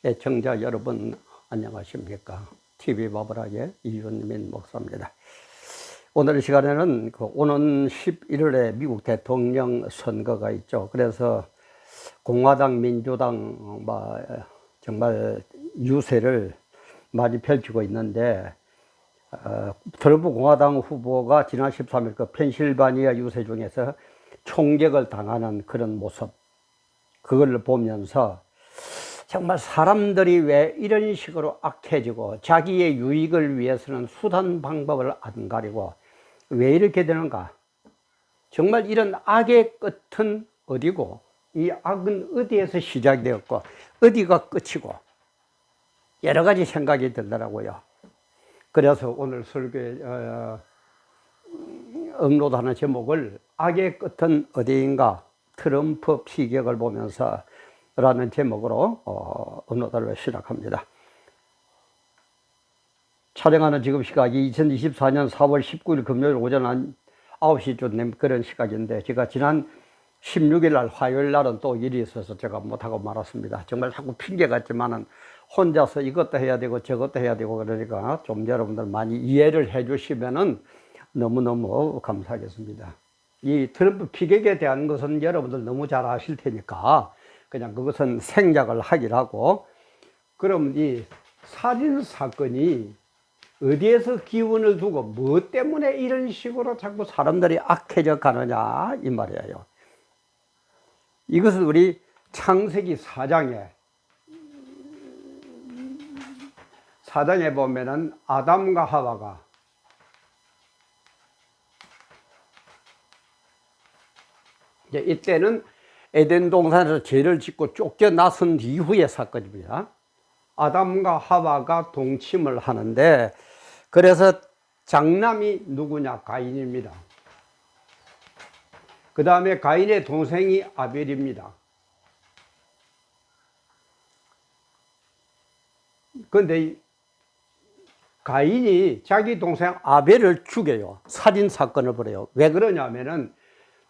애청자 여러분 안녕하십니까? TV바브락의 이윤민 목사입니다. 오늘 시간에는 오는 11월에 미국 대통령 선거가 있죠. 그래서 공화당, 민주당 정말 유세를 많이 펼치고 있는데 트럼프 공화당 후보가 지난 13일 그 펜실바니아 유세 중에서 총격을 당하는 그런 모습, 그걸 보면서 정말 사람들이 왜 이런 식으로 악해지고 자기의 유익을 위해서는 수단 방법을 안 가리고 왜 이렇게 되는가? 정말 이런 악의 끝은 어디고 이 악은 어디에서 시작이 되었고 어디가 끝이고 여러 가지 생각이 들더라고요. 그래서 오늘 설교에 업로드하는 제목을 악의 끝은 어디인가? 트럼프 피격을 보면서 라는 제목으로 업로드를 시작합니다. 촬영하는 지금 시각이 2024년 4월 19일 금요일 오전 9시쯤 그런 시각인데, 제가 지난 16일 날 화요일 날은 또 일이 있어서 제가 못하고 말았습니다. 정말 자꾸 핑계 같지만은 혼자서 이것도 해야 되고 저것도 해야 되고 그러니까 좀 여러분들 많이 이해를 해 주시면은 너무너무 감사하겠습니다. 이 트럼프 피격에 대한 것은 여러분들 너무 잘 아실 테니까 그냥 그것은 생략을 하기로 하고, 그럼 이 살인사건이 어디에서 기운을 두고 뭐 때문에 이런 식으로 자꾸 사람들이 악해져 가느냐 이 말이에요. 이것은 우리 창세기 4장에 보면은 아담과 하와가 이때는 에덴 동산에서 죄를 짓고 쫓겨나선 이후의 사건입니다. 아담과 하와가 동침을 하는데, 그래서 장남이 누구냐? 가인입니다. 그 다음에 가인의 동생이 아벨입니다. 그런데 가인이 자기 동생 아벨을 죽여요. 살인사건을 벌여요. 왜 그러냐면은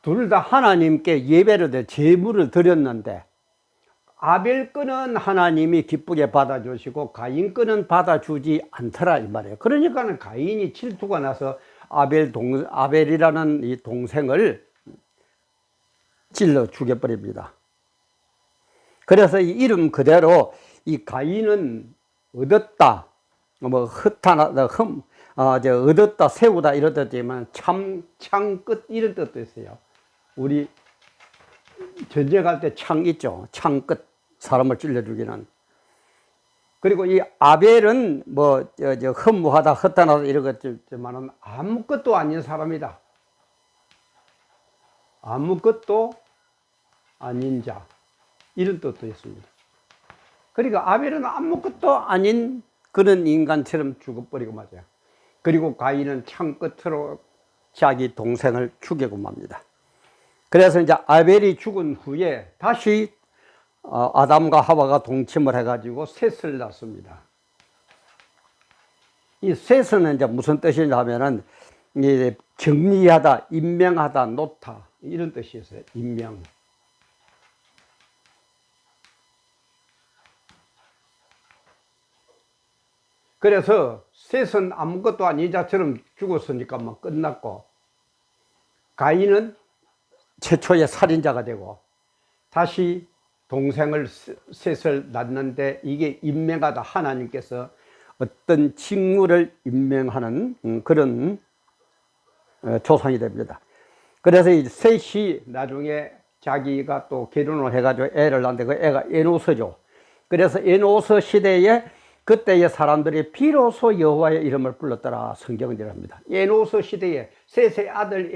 둘 다 하나님께 예배를 드 제물을 드렸는데 아벨 거는 하나님이 기쁘게 받아주시고 가인 거는 받아주지 않더라 이 말이에요. 그러니까는 가인이 질투가 나서 아벨이라는 이 동생을 찔러 죽여버립니다. 그래서 이 이름 그대로 이 가인은 얻었다, 얻었다, 세우다 이런 뜻이지만 창 끝 이런 뜻도 있어요. 우리 전쟁할 때 창 있죠. 창 끝, 사람을 찔러 죽이는. 그리고 이 아벨은 허무하다, 허탄하다 이런 것지만은 아무것도 아닌 사람이다. 아무것도 아닌 자, 이런 뜻도 있습니다. 그러니까 아벨은 아무것도 아닌 그런 인간처럼 죽어버리고 말이야. 그리고 가인은 창 끝으로 자기 동생을 죽이고 맙니다. 그래서 이제 아벨이 죽은 후에 다시 아담과 하와가 동침을 해가지고 셋을 낳습니다. 이 셋은 이제 무슨 뜻이냐 하면은 정리하다, 임명하다, 놓다 이런 뜻이 있어요. 임명. 그래서 셋은 아무것도 아닌 자처럼 죽었으니까 막 끝났고, 가인은 최초의 살인자가 되고 다시 동생을 셋을 낳는데, 이게 임명하다, 하나님께서 어떤 직무를 임명하는 그런 조상이 됩니다. 그래서 이 셋이 나중에 자기가 또 결혼을 해가지고 애를 낳는데 그 애가 에노스죠. 그래서 에노스 시대에 그때의 사람들이 비로소 여호와의 이름을 불렀더라 성경은 이랍니다. 에노스 시대에 셋의 아들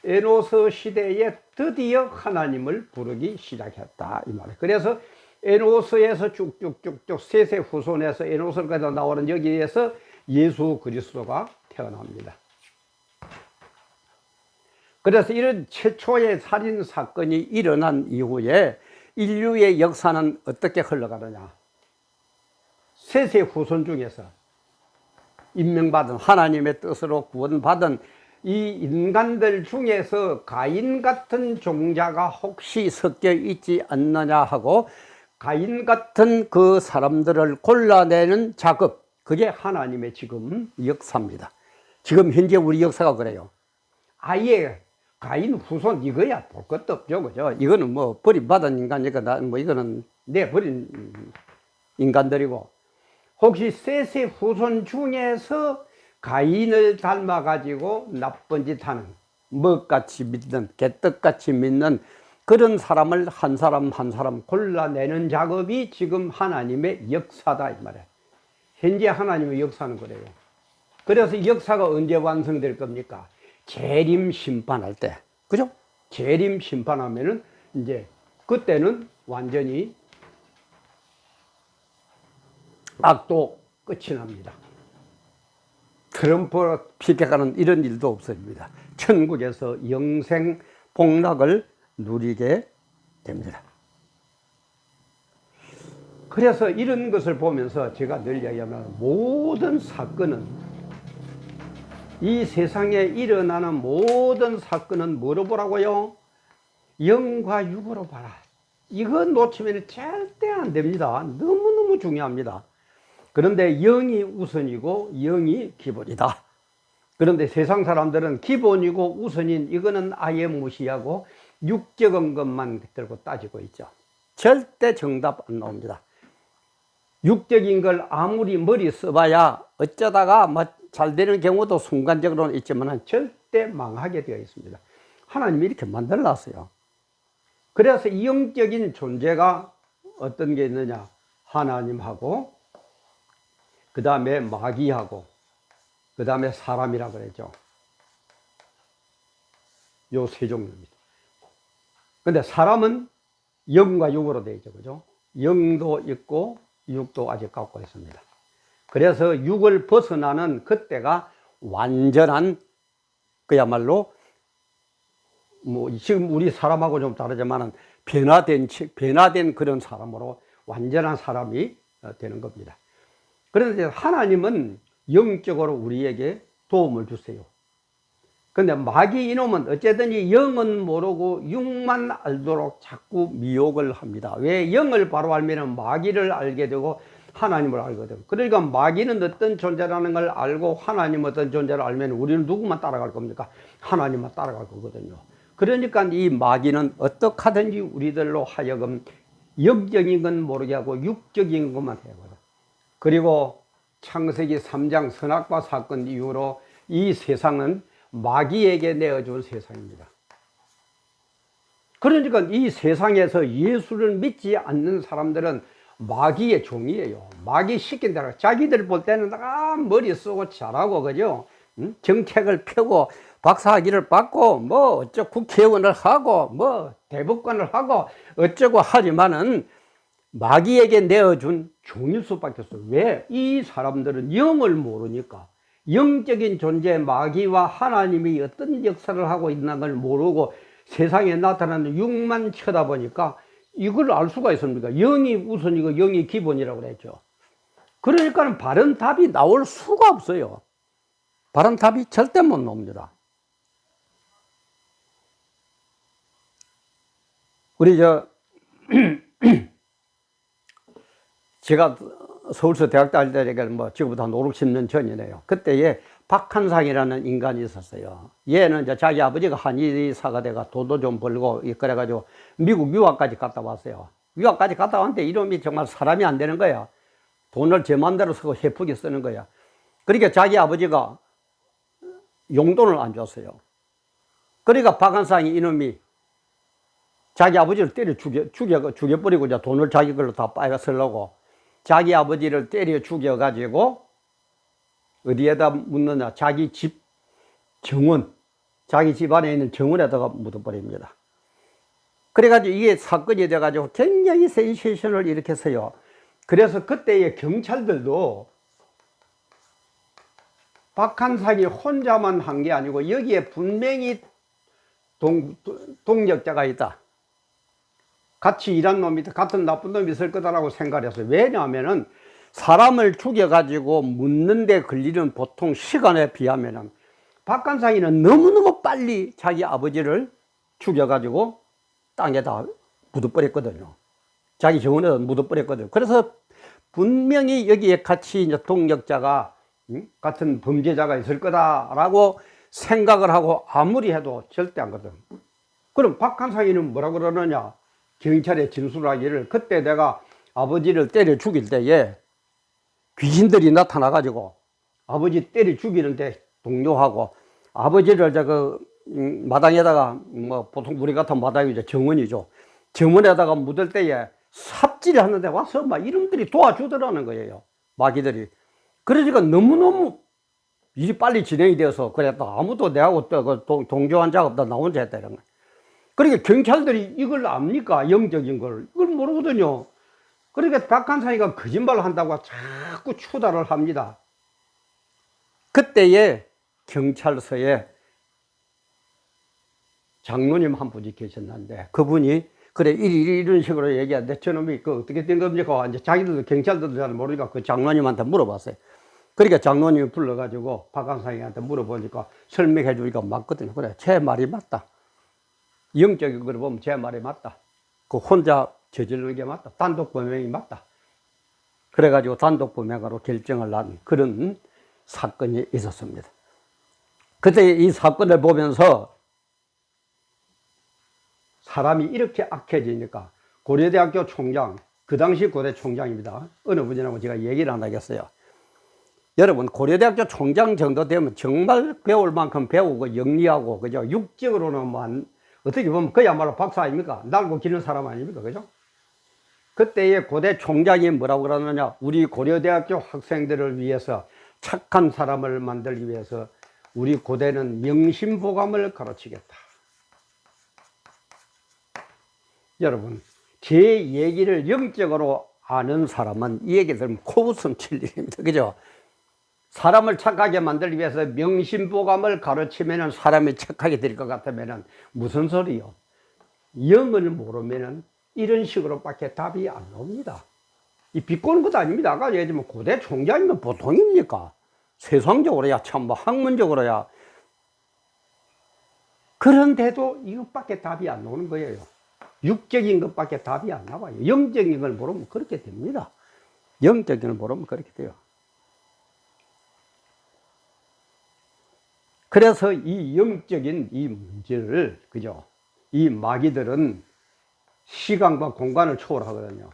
에노스 시대에 드디어 하나님을 부르기 시작했다 이 말이에요. 그래서 에노스에서 쭉쭉쭉쭉 셋의 후손에서 에노스까지 나오는 여기에서 예수 그리스도가 태어납니다. 그래서 이런 최초의 살인 사건이 일어난 이후에 인류의 역사는 어떻게 흘러가느냐? 셋의 후손 중에서 임명받은, 하나님의 뜻으로 구원받은 이 인간들 중에서 가인 같은 종자가 혹시 섞여 있지 않느냐 하고 가인 같은 그 사람들을 골라내는 작업, 그게 하나님의 지금 역사입니다. 지금 현재 우리 역사가 그래요. 아예 가인 후손 이거야 볼 것도 없죠, 그죠? 이거는 뭐 버림받은 인간이니까 뭐 이거는 내버린 인간들이고, 혹시 셋의 후손 중에서 가인을 닮아가지고 나쁜 짓 하는, 먹같이 믿는, 개떡같이 믿는 그런 사람을 한 사람 한 사람 골라내는 작업이 지금 하나님의 역사다, 이 말이에요. 현재 하나님의 역사는 그래요. 그래서 이 역사가 언제 완성될 겁니까? 재림 심판할 때. 그죠? 재림 심판하면은 이제 그때는 완전히 악도 끝이 납니다. 트럼프가 피격하는 이런 일도 없어집니다. 천국에서 영생 복락을 누리게 됩니다. 그래서 이런 것을 보면서 제가 늘 이야기하면, 모든 사건은, 이 세상에 일어나는 모든 사건은 뭐로 보라고요? 영과 육으로 봐라. 이거 놓치면 절대 안 됩니다. 너무너무 중요합니다. 그런데 영이 우선이고 영이 기본이다. 그런데 세상 사람들은 기본이고 우선인 이거는 아예 무시하고 육적인 것만 들고 따지고 있죠. 절대 정답 안 나옵니다. 육적인 걸 아무리 머리 써봐야 어쩌다가 뭐 잘 되는 경우도 순간적으로는 있지만 절대 망하게 되어 있습니다. 하나님이 이렇게 만들어놨어요. 그래서 이 영적인 존재가 어떤 게 있느냐? 하나님하고, 그 다음에 마귀하고, 그 다음에 사람이라 그랬죠. 요 세 종류입니다. 근데 사람은 영과 육으로 되어 있죠. 그죠? 영도 있고 육도 아직 갖고 있습니다. 그래서 육을 벗어나는 그때가 완전한, 그야말로 뭐 지금 우리 사람하고 좀 다르지만은 변화된 그런 사람으로 완전한 사람이 되는 겁니다. 그런데 하나님은 영적으로 우리에게 도움을 주세요. 근데 마귀 이놈은 어쨌든 영은 모르고 육만 알도록 자꾸 미혹을 합니다. 왜? 영을 바로 알면 마귀를 알게 되고 하나님을 알거든. 그러니까 마귀는 어떤 존재라는 걸 알고 하나님 어떤 존재를 알면 우리는 누구만 따라갈 겁니까? 하나님만 따라갈 거거든요. 그러니까 이 마귀는 어떻게 하든지 우리들로 하여금 영적인 건 모르게 하고 육적인 것만 해거든. 그리고 창세기 3장 선악과 사건 이후로 이 세상은 마귀에게 내어준 세상입니다. 그러니까 이 세상에서 예수를 믿지 않는 사람들은 마귀의 종이에요. 마귀 시킨 대로 자기들 볼 때는 머리 쓰고 잘하고, 그죠? 정책을 펴고 박사학위를 받고 뭐 어쩌고 국회의원을 하고 뭐 대법관을 하고 어쩌고 하지만은 마귀에게 내어준 종일 수밖에 없어요. 왜? 이 사람들은 영을 모르니까. 영적인 존재 마귀와 하나님이 어떤 역사를 하고 있는 걸 모르고 세상에 나타나는 육만 쳐다보니까 이걸 알 수가 있습니까? 영이 우선이고 영이 기본이라고 그랬죠. 그러니까 바른 답이 나올 수가 없어요. 바른 답이 절대 못 나옵니다. 우리 제가 서울서 대학 다닐 때니까 뭐 지금부터 한 5, 60년 전이네요. 그때에 박한상이라는 인간이 있었어요. 얘는 이제 자기 아버지가 한의사가 돼가 돈도 좀 벌고 그래가지고 미국 유학까지 갔다 왔어요. 유학까지 갔다 왔는데 이놈이 정말 사람이 안 되는 거야. 돈을 제 맘대로 쓰고 헤프게 쓰는 거야. 그러니까 자기 아버지가 용돈을 안 줬어요. 그러니까 박한상이 이놈이 자기 아버지를 때려 죽여버리고 이제 돈을 자기 걸로 다 빨아 쓰려고 자기 아버지를 때려 죽여가지고 어디에다 묻느냐? 자기 집 정원, 자기 집 안에 있는 정원에다가 묻어버립니다. 그래가지고 이게 사건이 돼가지고 굉장히 센세이션을 일으켰어요. 그래서 그때의 경찰들도 박한상이 혼자만 한 게 아니고 여기에 분명히 동력자가 있다. 같이 일한 놈이 같은 나쁜 놈이 있을 거다라고 생각을 했어요. 왜냐하면은 사람을 죽여가지고 묻는데 걸리는 보통 시간에 비하면은 박한상이는 너무너무 빨리 자기 아버지를 죽여가지고 땅에다 묻어버렸거든요. 자기 정원에 묻어버렸거든. 그래서 분명히 여기에 같이 이제 동력자가 같은 범죄자가 있을 거다라고 생각을 하고 아무리 해도 절대 안 거든. 그럼 박한상이는 뭐라 그러느냐? 경찰에 진술하기를 그때 내가 아버지를 때려 죽일 때에 귀신들이 나타나가지고 아버지 때려 죽이는데 동요하고 아버지를 마당에다가 뭐 보통 우리 같은 마당이죠. 정원이죠. 정원에다가 묻을 때에 삽질을 하는데 와서 막 이름들이 도와주더라는 거예요. 마귀들이. 그러니까 너무너무 일이 빨리 진행이 되어서 그랬다. 아무도 내하고 동조한 자가 없다. 나 혼자 했다. 이런 거. 그러니까 경찰들이 이걸 압니까? 영적인 걸. 이걸 모르거든요. 그러니까 박한상이가 거짓말을 한다고 자꾸 추달을 합니다. 그때에 경찰서에 장로님 한 분이 계셨는데 그분이 그래 이런 식으로 얘기하는데 저놈이 그 어떻게 된 겁니까? 이제 자기들도 경찰들도 잘 모르니까 그 장로님한테 물어봤어요. 그러니까 장로님이 불러가지고 박한상이한테 물어보니까 설명해 주니까 맞거든요. 그래 제 말이 맞다. 영적인 걸 보면 제 말이 맞다. 그 혼자 저지르는 게 맞다. 단독 범행이 맞다. 그래가지고 단독 범행으로 결정을 난 그런 사건이 있었습니다. 그때 이 사건을 보면서 사람이 이렇게 악해지니까 고려대학교 총장, 그 당시 고대 총장입니다. 어느 분이라고 제가 얘기를 안 하겠어요. 여러분 고려대학교 총장 정도 되면 정말 배울 만큼 배우고 영리하고 그죠? 육적으로는 어떻게 보면 그야말로 박사 아닙니까? 날고 기는 사람 아닙니까? 그죠? 그때의 고대 총장이 뭐라고 그러느냐? 우리 고려대학교 학생들을 위해서 착한 사람을 만들기 위해서 우리 고대는 명심보감을 가르치겠다. 여러분, 제 얘기를 영적으로 아는 사람은 이 얘기 들으면 코웃음 칠 일입니다. 그죠? 사람을 착하게 만들기 위해서 명심보감을 가르치면 사람이 착하게 될 것 같으면 무슨 소리요? 영을 모르면 이런 식으로 밖에 답이 안 나옵니다. 이 비꼬는 것도 아닙니다. 아까 얘기했지만 고대 총장이면 보통입니까? 세상적으로야 참 뭐 학문적으로야. 그런데도 이것밖에 답이 안 나오는 거예요. 육적인 것밖에 답이 안 나와요. 영적인 걸 모르면 그렇게 됩니다. 영적인 걸 모르면 그렇게 돼요. 그래서 이 영적인 이 문제를, 그죠? 이 마귀들은 시간과 공간을 초월하거든요.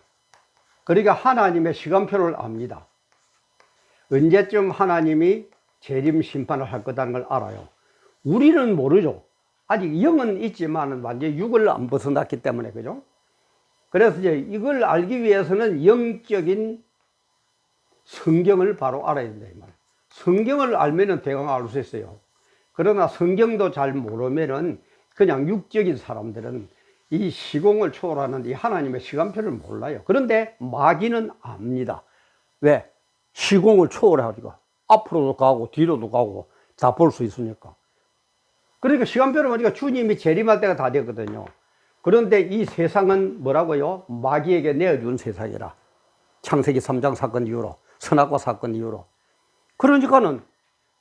그러니까 하나님의 시간표를 압니다. 언제쯤 하나님이 재림 심판을 할 거라는 걸 알아요. 우리는 모르죠. 아직 영은 있지만 완전히 육을 안 벗어났기 때문에, 그죠? 그래서 이제 이걸 알기 위해서는 영적인 성경을 바로 알아야 된다, 이 말. 성경을 알면은 대강 알 수 있어요. 그러나 성경도 잘 모르면은 그냥 육적인 사람들은 이 시공을 초월하는 이 하나님의 시간표를 몰라요. 그런데 마귀는 압니다. 왜? 시공을 초월하니까 앞으로도 가고 뒤로도 가고 다 볼 수 있으니까. 그러니까 시간표를 보니까 주님이 재림할 때가 다 됐거든요. 그런데 이 세상은 뭐라고요? 마귀에게 내어준 세상이라. 창세기 3장 사건 이후로, 선악과 사건 이후로. 그러니까는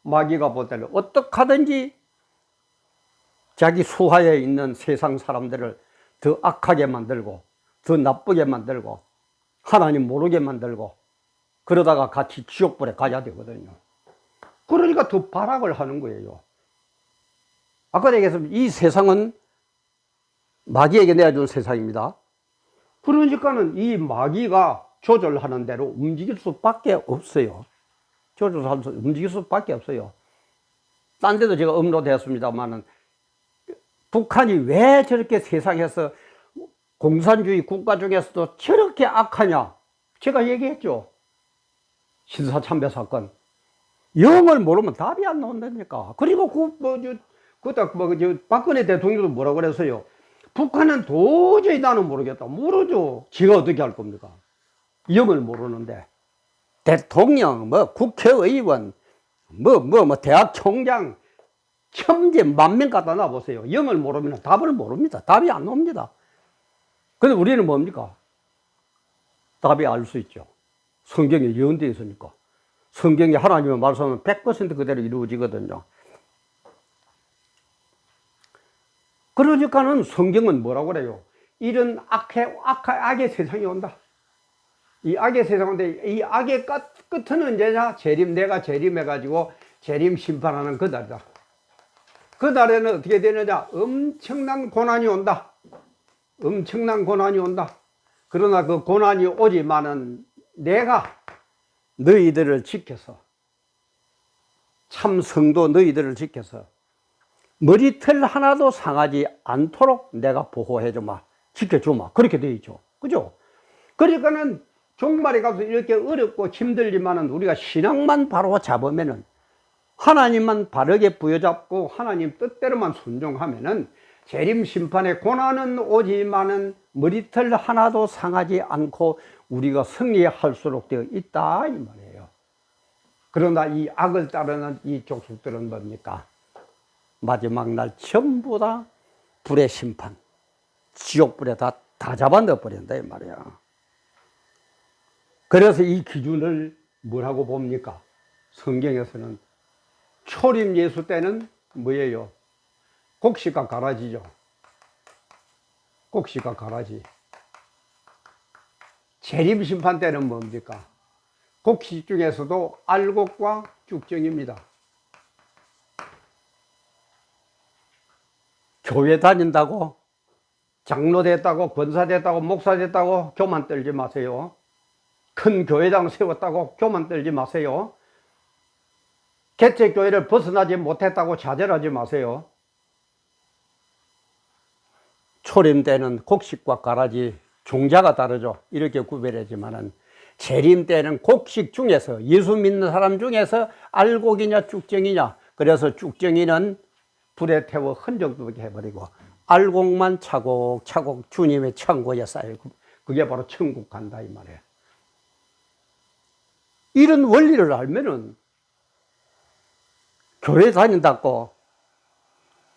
마귀가 볼 때는 어떻게 하든지 자기 수하에 있는 세상 사람들을 더 악하게 만들고 더 나쁘게 만들고 하나님 모르게 만들고 그러다가 같이 지옥불에 가야 되거든요. 그러니까 더 발악을 하는 거예요. 아까 얘기했습니다. 이 세상은 마귀에게 내어준 세상입니다. 그러니까는 이 마귀가 조절하는 대로 움직일 수밖에 없어요. 움직일 수밖에 없어요. 딴 데도 제가 업로드했습니다만은 북한이 왜 저렇게 세상에서 공산주의 국가 중에서도 저렇게 악하냐? 제가 얘기했죠. 신사참배 사건. 영을 모르면 답이 안 나온다니까. 그리고 박근혜 대통령도 뭐라고 그랬어요? 북한은 도저히 나는 모르겠다. 모르죠. 지가 어떻게 할 겁니까? 영을 모르는데. 대통령, 국회의원, 대학 총장, 천재 만명 갖다 놔보세요. 영을 모르면 답을 모릅니다. 답이 안 나옵니다. 근데 우리는 뭡니까? 답이 알 수 있죠. 성경에 예언되어 있으니까. 성경에 하나님의 말씀은 100% 그대로 이루어지거든요. 그러니까는 성경은 뭐라고 그래요? 이런 악의 세상이 온다. 이 악의 세상인데 이 악의 끝은 언제냐? 내가 재림해가지고 재림 심판하는 그 날이다. 그 날에는 어떻게 되느냐? 엄청난 고난이 온다. 엄청난 고난이 온다. 그러나 그 고난이 오지만은 내가 너희들을 지켜서, 참 성도 너희들을 지켜서 머리털 하나도 상하지 않도록 내가 보호해주마, 지켜주마, 그렇게 되어 있죠. 그죠? 그러니까는 종말에 가서 이렇게 어렵고 힘들지만은 우리가 신앙만 바로 잡으면은, 하나님만 바르게 부여잡고 하나님 뜻대로만 순종하면은 재림 심판의 고난은 오지만은 머리털 하나도 상하지 않고 우리가 승리할수록 되어 있다 이 말이에요. 그러나 이 악을 따르는 이 족속들은 뭡니까? 마지막 날 전부 다 불의 심판, 지옥불에 다 잡아 넣어버린다 이 말이야. 그래서 이 기준을 뭐라고 봅니까? 성경에서는 초림 예수 때는 뭐예요? 곡식과 가라지죠. 곡식과 가라지. 재림 심판 때는 뭡니까? 곡식 중에서도 알곡과 쭉정입니다. 교회 다닌다고, 장로 됐다고, 권사 됐다고, 목사 됐다고 교만 떨지 마세요. 큰 교회당 세웠다고 교만 떨지 마세요. 개척교회를 벗어나지 못했다고 좌절하지 마세요. 초림 때는 곡식과 가라지, 종자가 다르죠. 이렇게 구별하지만은 재림 때는 곡식 중에서, 예수 믿는 사람 중에서 알곡이냐 쭉정이냐, 그래서 쭉정이는 불에 태워 흔적도 없게 해버리고 알곡만 차곡차곡 주님의 창고에 쌓이고, 그게 바로 천국 간다 이 말이에요. 이런 원리를 알면은 교회 다닌다고,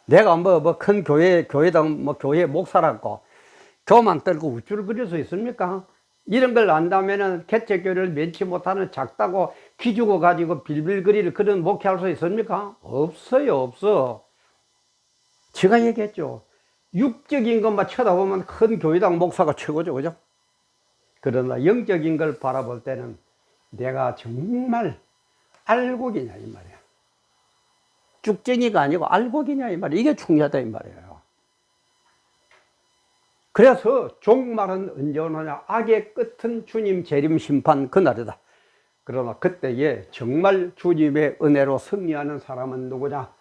내가 큰 교회당 교회 목사라고 교만 떨고 우쭐 그릴 수 있습니까? 이런 걸 안다면은 개척교회를 면치 못하는 작다고 기죽어 가지고 빌빌거릴 그런 목회할 수 있습니까? 없어요, 없어. 제가 얘기했죠. 육적인 것만 쳐다보면 큰 교회당 목사가 최고죠, 그죠? 그러나 영적인 걸 바라볼 때는 내가 정말 알곡이냐 이 말이야. 쭉쟁이가 아니고 알곡이냐 이 말이야. 이게 중요하다 이 말이에요. 그래서 종말은 언제 오느냐? 악의 끝은 주님 재림 심판 그날이다. 그러나 그때에 정말 주님의 은혜로 승리하는 사람은 누구냐?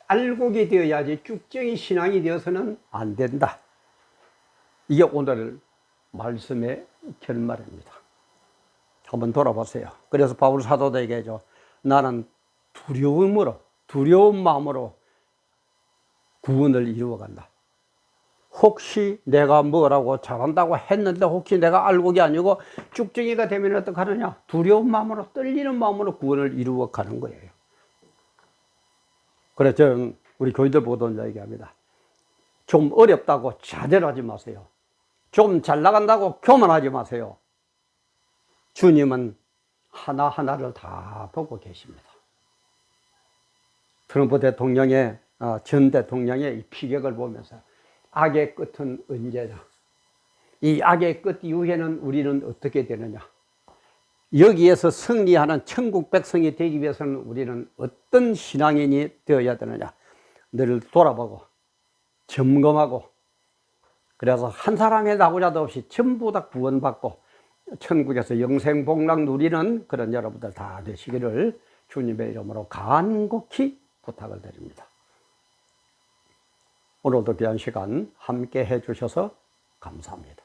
알곡이 되어야지 쭉쟁이 신앙이 되어서는 안 된다. 이게 오늘 말씀의 결말입니다. 한번 돌아보세요. 그래서 바울 사도도 얘기하죠. 나는 두려운 마음으로 구원을 이루어간다. 혹시 내가 뭐라고 잘한다고 했는데 혹시 내가 알곡이 아니고 쭉정이가 되면 어떡하느냐? 두려운 마음으로, 떨리는 마음으로 구원을 이루어가는 거예요. 그래서 저는 우리 교인들 보도 얘기합니다. 좀 어렵다고 좌절하지 마세요. 좀 잘 나간다고 교만하지 마세요. 주님은 하나하나를 다 보고 계십니다. 트럼프 대통령의, 전 대통령의 이 피격을 보면서 악의 끝은 언제냐? 이 악의 끝 이후에는 우리는 어떻게 되느냐? 여기에서 승리하는 천국 백성이 되기 위해서는 우리는 어떤 신앙인이 되어야 되느냐? 너를 돌아보고 점검하고, 그래서 한 사람의 낙오자도 없이 전부 다 구원받고 천국에서 영생복락 누리는 그런 여러분들 다 되시기를 주님의 이름으로 간곡히 부탁을 드립니다. 오늘도 귀한 시간 함께 해주셔서 감사합니다.